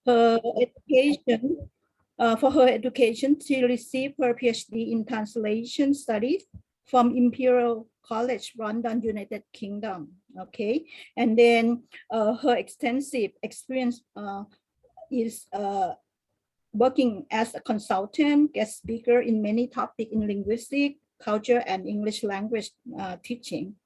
Her education, for her education, she received her PhD in translation studies from Imperial College, London, United Kingdom. Okay, and then her extensive experience is working as a consultant, guest speaker in many topics in linguistics, culture, and English language teaching.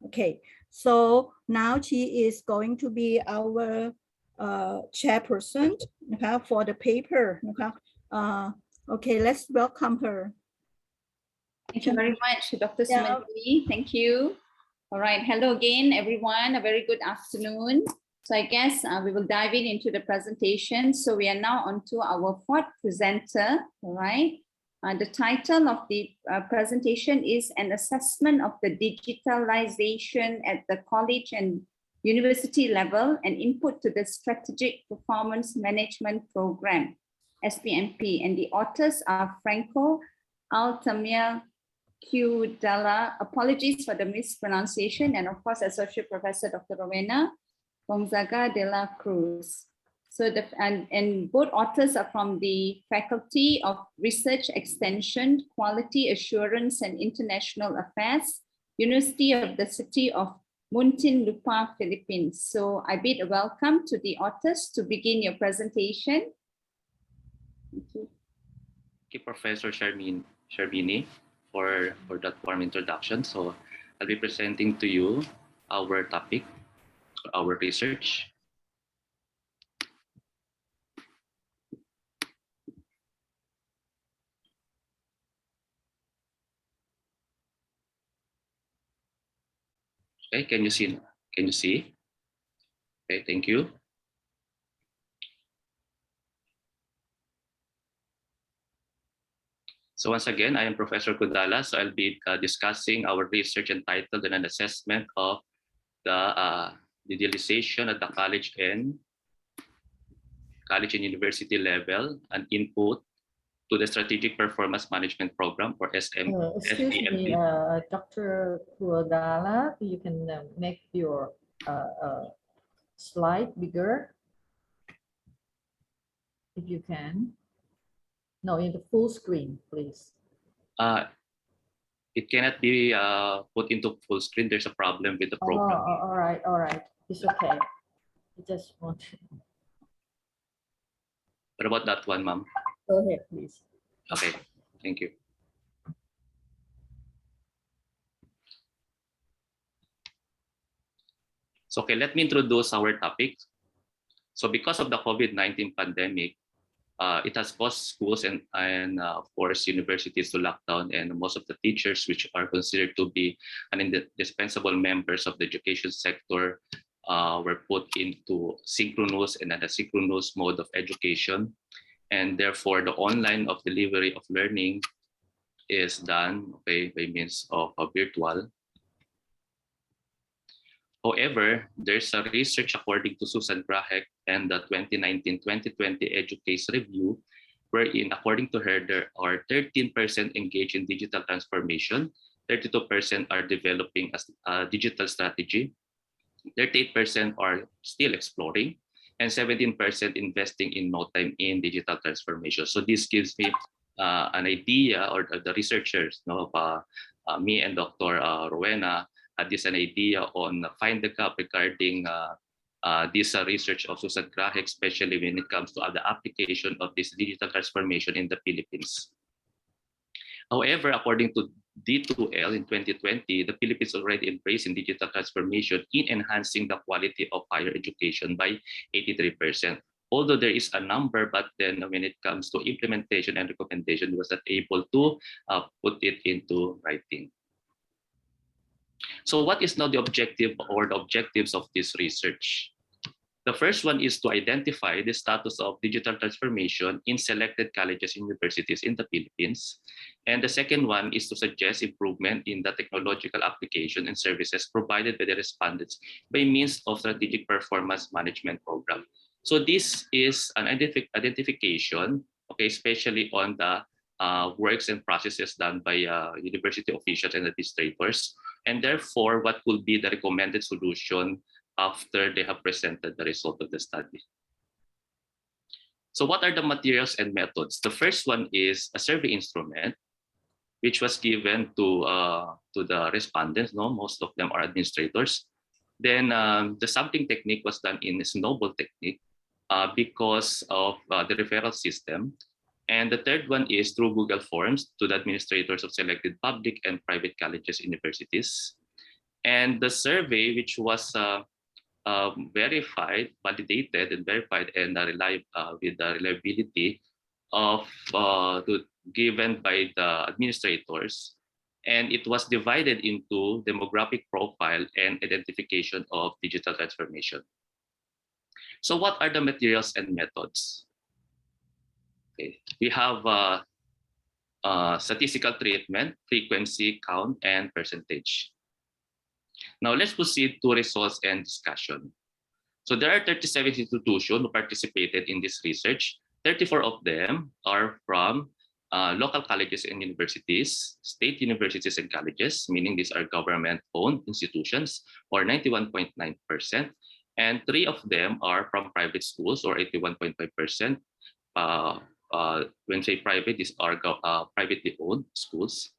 Okay, so now she is going to be our chairperson for the paper. Okay, let's welcome her. Thank you very much, Dr. Sumantini. Thank you. All right. Hello again, everyone. A very good afternoon. So I guess we will dive into the presentation. So we are now on to our fourth presenter. All right. The title of the presentation is An Assessment of the Digitalization at the College and University Level and Input to the Strategic Performance Management Program, SPMP. And the authors are Franco, Altamia, Quodala, apologies for the mispronunciation, and of course, Associate Professor Dr. Rowena Gonzaga de la Cruz. So and both authors are from the Faculty of Research Extension, Quality Assurance and International Affairs, University of the City of Muntinlupa, Philippines. So I bid a welcome to the authors to begin your presentation. Thank you. Thank you, Professor Sherbini, for that warm introduction. So I'll be presenting to you our topic, our research. Okay, can you see? Can you see? Okay, thank you. So once again, I am Professor Quodala. So I'll be discussing our research entitled An Assessment of the Digitalization at the college and university level and input to the Strategic Performance Management Program, or SPMP. Excuse me, Dr. Quodala, you can make your slide bigger, if you can. No, in the full screen, please. It cannot be put into full screen. There's a problem with the program. Oh, all right. It's okay. I just want to... What about that one, ma'am? Go ahead, please. Okay, thank you. So, okay, let me introduce our topic. So because of the COVID-19 pandemic, it has caused schools and of course universities to lock down, and most of the teachers, which are considered to be an indispensable members of the education sector, were put into synchronous and asynchronous mode of education, and therefore the online of delivery of learning is done by means of virtual. However, there's a research according to Susan Grahek and the 2019-2020 EduCase Review, wherein according to her, there are 13% engaged in digital transformation, 32% are developing a digital strategy, 38% are still exploring, and 17% investing in no time in digital transformation. So this gives me an idea, or the researchers, me and Dr. Rowena, had this an idea on find the gap regarding this research of Susan Grahek, especially when it comes to the application of this digital transformation in the Philippines. However, according to D2L in 2020, the Philippines already embracing digital transformation in enhancing the quality of higher education by 83%. Although there is a number, but then when it comes to implementation and recommendation, was not able to put it into writing. So what is now the objective or the objectives of this research? The first one is to identify the status of digital transformation in selected colleges and universities in the Philippines. And the second one is to suggest improvement in the technological application and services provided by the respondents by means of strategic performance management program. So this is an identification, okay, especially on the works and processes done by university officials and administrators, and therefore what will be the recommended solution after they have presented the result of the study. So what are the materials and methods? The first one is a survey instrument, which was given to the respondents. No, most of them are administrators. Then the sampling technique was done in a snowball technique because of the referral system. And the third one is through Google Forms to the administrators of selected public and private colleges, universities. And the survey, which was verified, validated, and verified, and with the reliability of given by the administrators, and it was divided into demographic profile and identification of digital transformation. So what are the materials and methods? Okay. We have statistical treatment, frequency, count, and percentage. Now let's proceed to results and discussion. So there are 37 institutions who participated in this research. 34 of them are from local colleges and universities, state universities and colleges, meaning these are government-owned institutions, or 91.9%. And 3 of them are from private schools, or 81.5%. When say private, these are privately owned schools.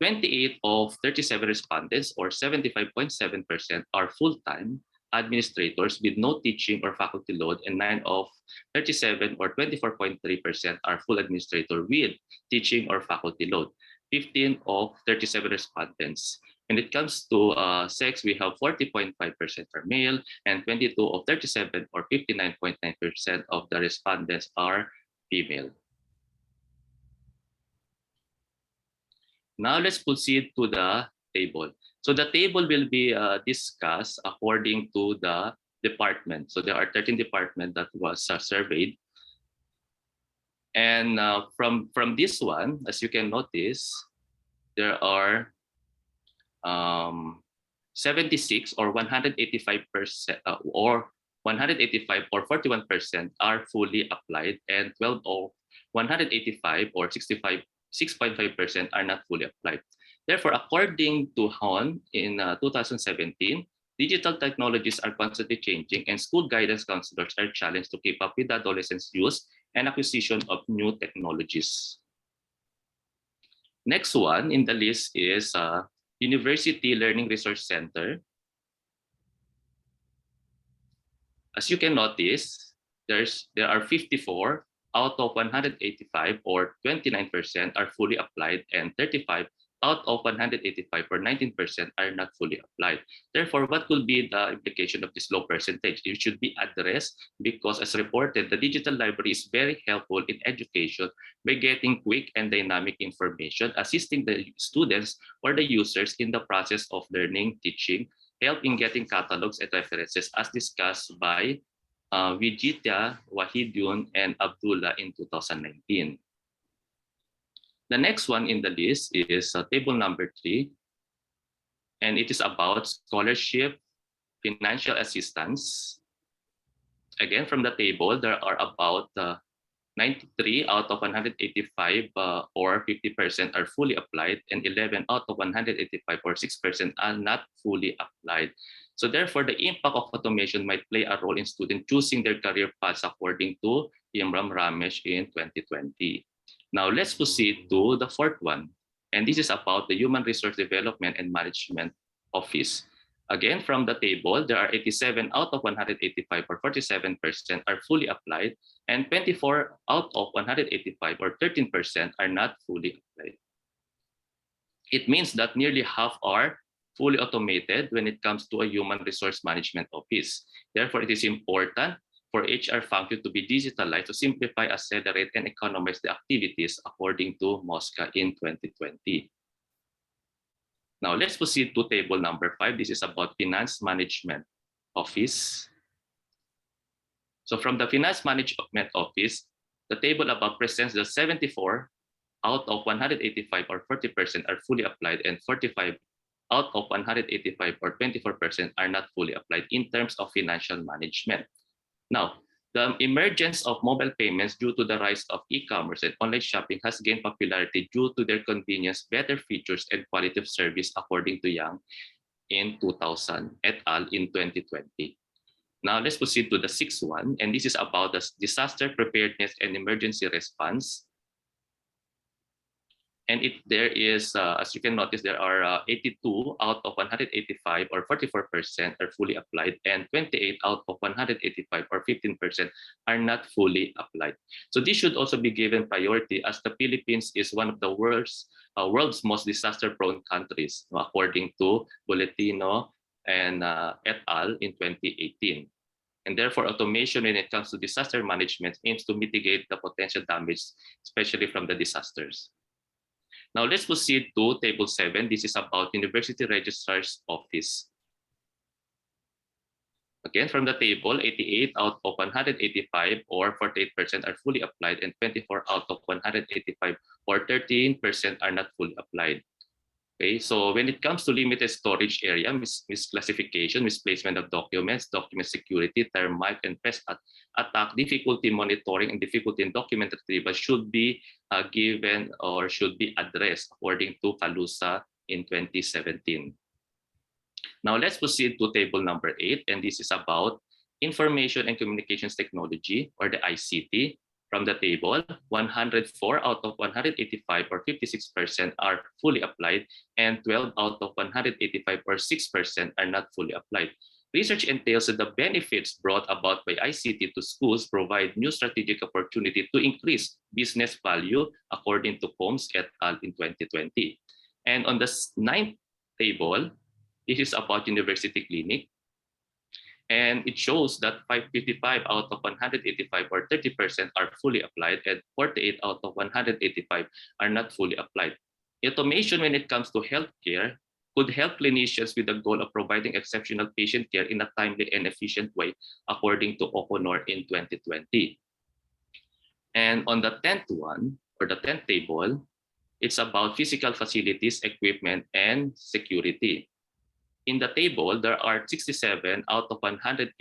28 of 37 respondents, or 75.7%, are full-time administrators with no teaching or faculty load, and 9 of 37, or 24.3%, are full administrator with teaching or faculty load. 15 of 37 respondents. When it comes to sex, we have 40.5% are male, and 22 of 37, or 59.9% of the respondents are female. Now let's proceed to the table. So the table will be discussed according to the department. So there are 13 departments that was surveyed. And from this one, as you can notice, there are 76 or 185% or 185 or 41% are fully applied, and 12 of 185 or 6.5% are not fully applied. Therefore, according to HON in 2017, digital technologies are constantly changing, and school guidance counselors are challenged to keep up with adolescents' use and acquisition of new technologies. Next one in the list is University Learning Resource Center. As you can notice, there are 54 out of 185, or 29%, are fully applied, and 35 out of 185, or 19%, are not fully applied. Therefore, what will be the implication of this low percentage? It should be addressed because, as reported, the digital library is very helpful in education by getting quick and dynamic information, assisting the students or the users in the process of learning, teaching, help in getting catalogs and references, as discussed by Vijitya, Wahidyun, and Abdullah in 2019. The next one in the list is table number 3, and it is about scholarship, financial assistance. Again, from the table, there are about 93 out of 185, or 50%, are fully applied, and 11 out of 185, or 6%, are not fully applied. So therefore, the impact of automation might play a role in students choosing their career paths according to Imran Ramesh in 2020. Now let's proceed to the fourth one. And this is about the Human Resource Development and Management Office. Again, from the table, there are 87 out of 185, or 47%, are fully applied, and 24 out of 185, or 13%, are not fully applied. It means that nearly half are fully automated when it comes to a human resource management office. Therefore, it is important for HR function to be digitalized to simplify, accelerate, and economize the activities according to MOSCA in 2020. Now, let's proceed to table number 5. This is about Finance Management Office. So from the Finance Management Office, the table above presents the 74 out of 185, or 40%, are fully applied, and 45 out of 185, or 24%, are not fully applied in terms of financial management. Now, the emergence of mobile payments due to the rise of e-commerce and online shopping has gained popularity due to their convenience, better features, and quality of service, according to Yang in 2000 et al. In 2020. Now let's proceed to the sixth one, and this is about the disaster preparedness and emergency response. And there is, as you can notice, there are 82 out of 185 or 44% are fully applied, and 28 out of 185 or 15% are not fully applied. So this should also be given priority, as the Philippines is one of the world's most disaster-prone countries, according to Boletino and et al. In 2018. And therefore, automation when it comes to disaster management aims to mitigate the potential damage, especially from the disasters. Now let's proceed to Table 7. This is about University Registrar's Office. Again, from the table, 88 out of 185 or 48% are fully applied, and 24 out of 185 or 13% are not fully applied. Okay, so when it comes to limited storage area, misclassification, misplacement of documents, document security, termite and pest attack, difficulty monitoring, and difficulty in document retrieval should be given or should be addressed according to Calusa in 2017. Now let's proceed to table number 8, and this is about Information and Communications Technology, or the ICT. From the table, 104 out of 185 or 56% are fully applied, and 12 out of 185 or 6% are not fully applied. Research entails that the benefits brought about by ICT to schools provide new strategic opportunity to increase business value, according to Combs et al. In 2020. And on the 9th table, this is about university clinic. And it shows that 555 out of 185 or 30% are fully applied, and 48 out of 185 are not fully applied. Automation when it comes to healthcare could help clinicians with the goal of providing exceptional patient care in a timely and efficient way, according to O'Connor in 2020. And on the 10th one, or the 10th table, it's about physical facilities, equipment, and security. In the table, there are 67 out of 185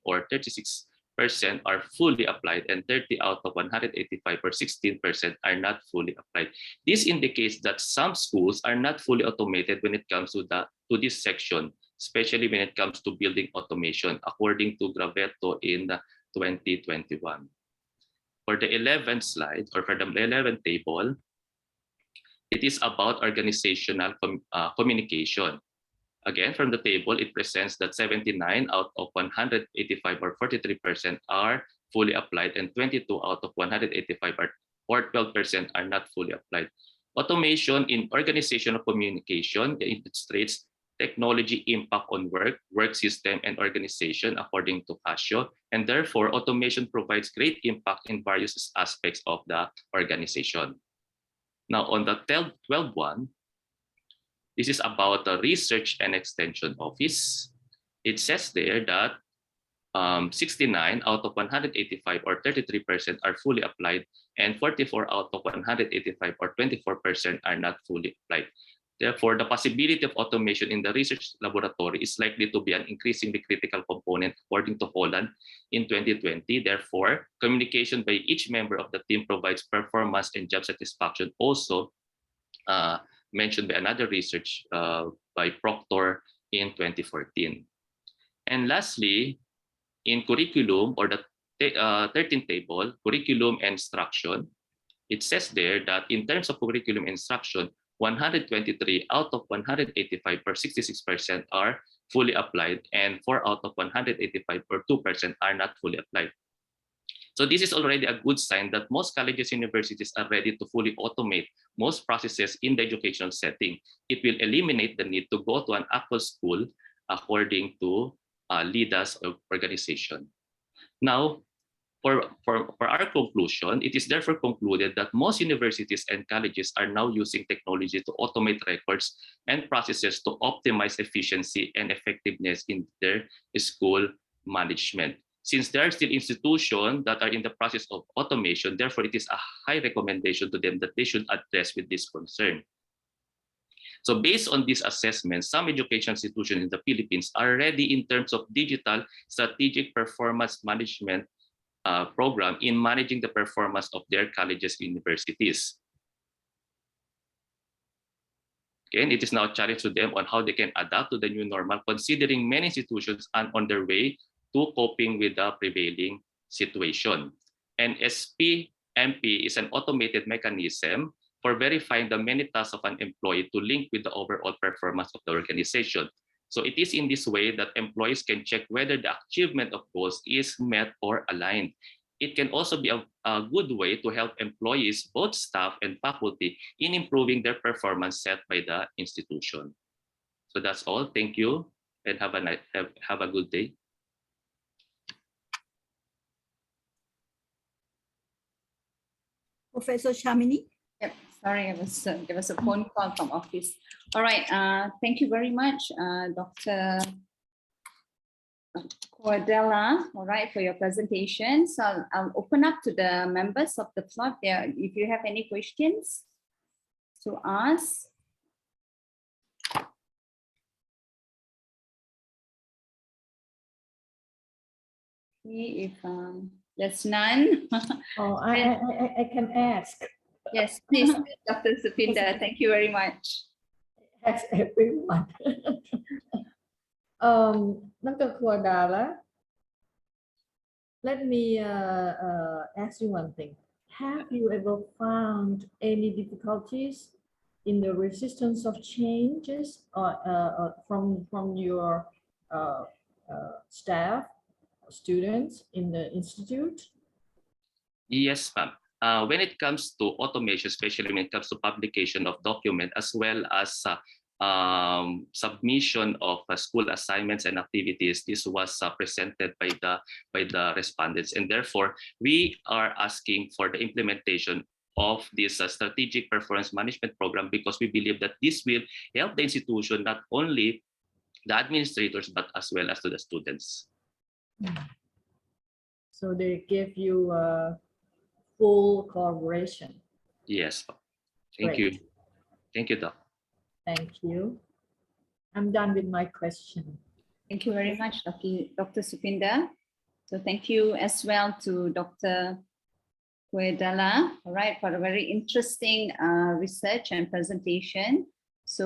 or 36% are fully applied, and 30 out of 185 or 16% are not fully applied. This indicates that some schools are not fully automated when it comes to this section, especially when it comes to building automation, according to Gravetto in 2021. For the 11th slide, or for the 11th table, it is about organizational communication. Again, from the table, it presents that 79 out of 185 or 43% are fully applied, and 22 out of 185 or 12% are not fully applied. Automation in organizational communication illustrates technology impact on work system, and organization, according to Casio, and therefore automation provides great impact in various aspects of the organization. Now, on the 12th one, this is about the Research and Extension Office. It says there that 69 out of 185 or 33% are fully applied, and 44 out of 185 or 24% are not fully applied. Therefore, the possibility of automation in the research laboratory is likely to be an increasingly critical component, according to Holland in 2020. Therefore, communication by each member of the team provides performance and job satisfaction, also mentioned by another research by Proctor in 2014. And lastly, in curriculum, or the 13th table, curriculum and instruction, it says there that in terms of curriculum instruction, 123 out of 185 or 66% are fully applied, and 4 out of 185 or 2% are not fully applied. So this is already a good sign that most colleges and universities are ready to fully automate most processes in the educational setting. It will eliminate the need to go to an actual school, according to LIDA's organization. Now, for our conclusion, it is therefore concluded that most universities and colleges are now using technology to automate records and processes to optimize efficiency and effectiveness in their school management. Since there are still institutions that are in the process of automation, therefore it is a high recommendation to them that they should address with this concern. So based on this assessment, some education institutions in the Philippines are ready in terms of digital strategic performance management program in managing the performance of their colleges and universities. Again, it is now a challenge to them on how they can adapt to the new normal, considering many institutions are on their way to coping with the prevailing situation. And SPMP is an automated mechanism for verifying the many tasks of an employee to link with the overall performance of the organization. So it is in this way that employees can check whether the achievement of goals is met or aligned. It can also be a good way to help employees, both staff and faculty, in improving their performance set by the institution. So that's all. Thank you, and have a good day. Professor Shamini. Yep, sorry, there was a phone call from office. All right, thank you very much, Dr. Quodala, all right, for your presentation. So I'll open up to the members of the floor there. If you have any questions to ask. If there's none. Oh, I can ask. Yes, please, Dr. Supinda, thank you very much. Ask everyone. Dr. Quodala, let me ask you one thing. Have you ever found any difficulties in the resistance of changes from your staff, students in the institute? Yes, ma'am. When it comes to automation, especially when it comes to publication of document, as well as submission of school assignments and activities, this was presented by the respondents, and therefore we are asking for the implementation of this strategic performance management program, because we believe that this will help the institution, not only the administrators, but as well as to the students. So they give you full collaboration. Yes. Thank Great. you. Thank you, Doc. Thank you. I'm done with my question. Thank you very much, Dr. Supinda. So thank you as well to Dr. Quodala, all right, for a very interesting research and presentation.